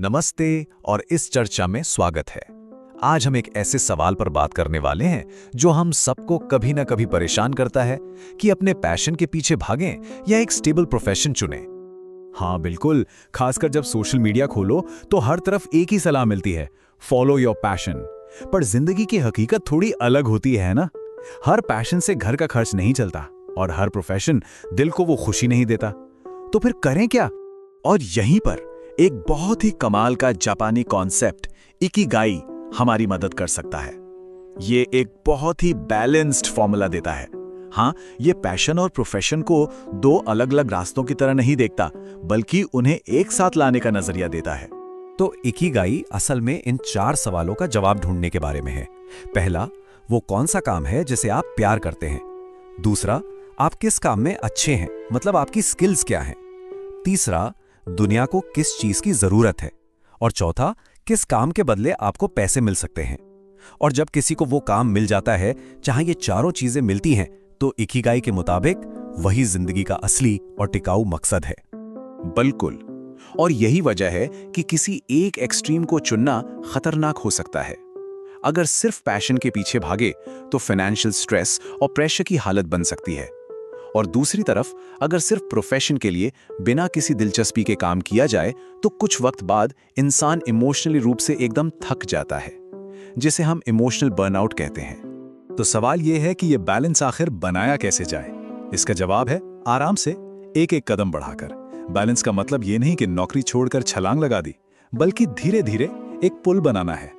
नमस्ते और इस चर्चा में स्वागत है। आज हम एक ऐसे सवाल पर बात करने वाले हैं जो हम सबको कभी ना कभी परेशान करता है कि अपने पैशन के पीछे भागें या एक स्टेबल प्रोफेशन चुनें। हाँ बिल्कुल, खासकर जब सोशल मीडिया खोलो तो हर तरफ एक ही सलाह मिलती है, फॉलो योर पैशन। पर जिंदगी की हकीकत थोड़ी अलग होती है ना। हर पैशन से घर का खर्च नहीं चलता और हर प्रोफेशन दिल को वो खुशी नहीं देता। तो फिर करें क्या? और यहीं पर एक बहुत ही कमाल का जापानी कॉन्सेप्ट इकिगाई हमारी मदद कर सकता है। ये एक बहुत ही बैलेंस्ड फॉर्मूला देता है। हाँ, ये पैशन और प्रोफेशन को दो अलग अलग रास्तों की तरह नहीं देखता, बल्कि उन्हें एक साथ लाने का नजरिया देता है। तो इकिगाई असल में इन 4 सवालों का जवाब ढूंढने के बारे में है। पहला, वो कौन सा काम है जिसे आप प्यार करते हैं। दूसरा, आप किस काम में अच्छे हैं, मतलब आपकी स्किल्स क्या हैं। तीसरा, दुनिया को किस चीज की जरूरत है। और चौथा, किस काम के बदले आपको पैसे मिल सकते हैं। और जब किसी को वो काम मिल जाता है जहां ये चारों चीजें मिलती हैं, तो इकिगाई के मुताबिक वही जिंदगी का असली और टिकाऊ मकसद है। बिल्कुल, और यही वजह है कि किसी एक एक्सट्रीम को चुनना खतरनाक हो सकता है। अगर सिर्फ पैशन के पीछे भागे तो फाइनेंशियल स्ट्रेस और प्रेशर की हालत बन सकती है। और दूसरी तरफ अगर सिर्फ प्रोफेशन के लिए बिना किसी दिलचस्पी के काम किया जाए तो कुछ वक्त बाद इंसान इमोशनली रूप से एकदम थक जाता है, जिसे हम इमोशनल बर्नआउट कहते हैं। तो सवाल यह है कि यह बैलेंस आखिर बनाया कैसे जाए। इसका जवाब है आराम से, एक एक कदम बढ़ाकर। बैलेंस का मतलब यह नहीं कि नौकरी छोड़कर छलांग लगा दी, बल्कि धीरे धीरे एक पुल बनाना है।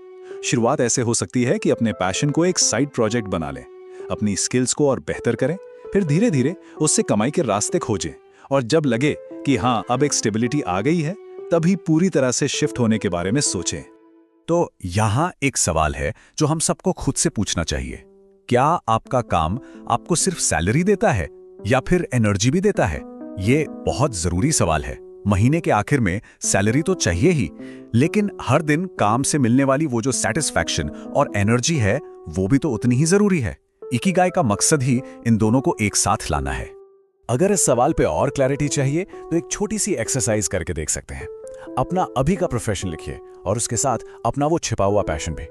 शुरुआत ऐसे हो सकती है कि अपने पैशन को एक साइड प्रोजेक्ट बना लें, अपनी स्किल्स को और बेहतर करें, फिर धीरे धीरे उससे कमाई के रास्ते खोजें, और जब लगे कि हाँ अब एक स्टेबिलिटी आ गई है, तभी पूरी तरह से शिफ्ट होने के बारे में सोचें। तो यहां एक सवाल है जो हम सबको खुद से पूछना चाहिए। क्या आपका काम आपको सिर्फ सैलरी देता है या फिर एनर्जी भी देता है? ये बहुत जरूरी सवाल है। महीने के आखिर में सैलरी तो चाहिए ही, लेकिन हर दिन काम से मिलने वाली वो जो सेटिस्फैक्शन और एनर्जी है, वो भी तो उतनी ही जरूरी है। इकिगाई का मकसद ही इन दोनों को एक साथ लाना है। अगर इस सवाल पे और क्लैरिटी चाहिए तो एक छोटी सी एक्सरसाइज करके देख सकते हैं। अपना अभी का प्रोफेशन लिखिए और उसके साथ अपना वो छिपा हुआ पैशन भी।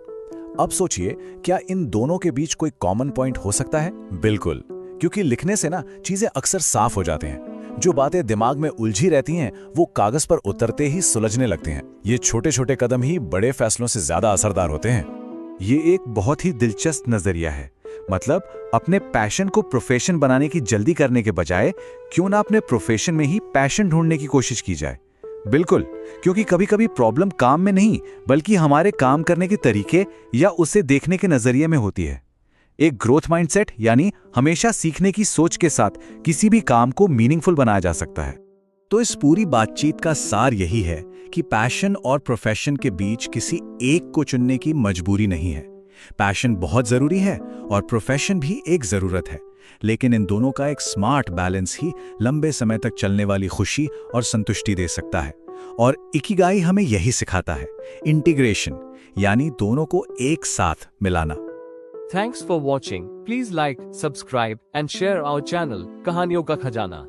अब सोचिए, क्या इन दोनों के बीच कोई कॉमन पॉइंट हो सकता है? बिल्कुल, क्योंकि लिखने से ना चीजें अक्सर साफ हो जाती हैं। जो बातें दिमाग में उलझी रहती हैं वो कागज पर उतरते ही सुलझने लगती हैं। ये छोटे छोटे कदम ही बड़े फैसलों से ज्यादा असरदार होते हैं। ये एक बहुत ही दिलचस्प नजरिया है। मतलब अपने पैशन को प्रोफेशन बनाने की जल्दी करने के बजाय क्यों ना अपने प्रोफेशन में ही पैशन ढूंढने की कोशिश की जाए। बिल्कुल, क्योंकि कभी कभी प्रॉब्लम काम में नहीं, बल्कि हमारे काम करने के तरीके या उसे देखने के नजरिए में होती है। एक ग्रोथ माइंडसेट यानी हमेशा सीखने की सोच के साथ किसी भी काम को मीनिंगफुल बनाया जा सकता है। तो इस पूरी बातचीत का सार यही है कि पैशन और प्रोफेशन के बीच किसी एक को चुनने की मजबूरी नहीं है। पैशन बहुत जरूरी है और प्रोफेशन भी एक जरूरत है, लेकिन इन दोनों का एक स्मार्ट बैलेंस ही लंबे समय तक चलने वाली खुशी और संतुष्टि दे सकता है। और इकिगाई हमें यही सिखाता है, इंटीग्रेशन, यानी दोनों को एक साथ मिलाना। Thanks for watching. Please like, subscribe and share our channel कहानियों का खजाना।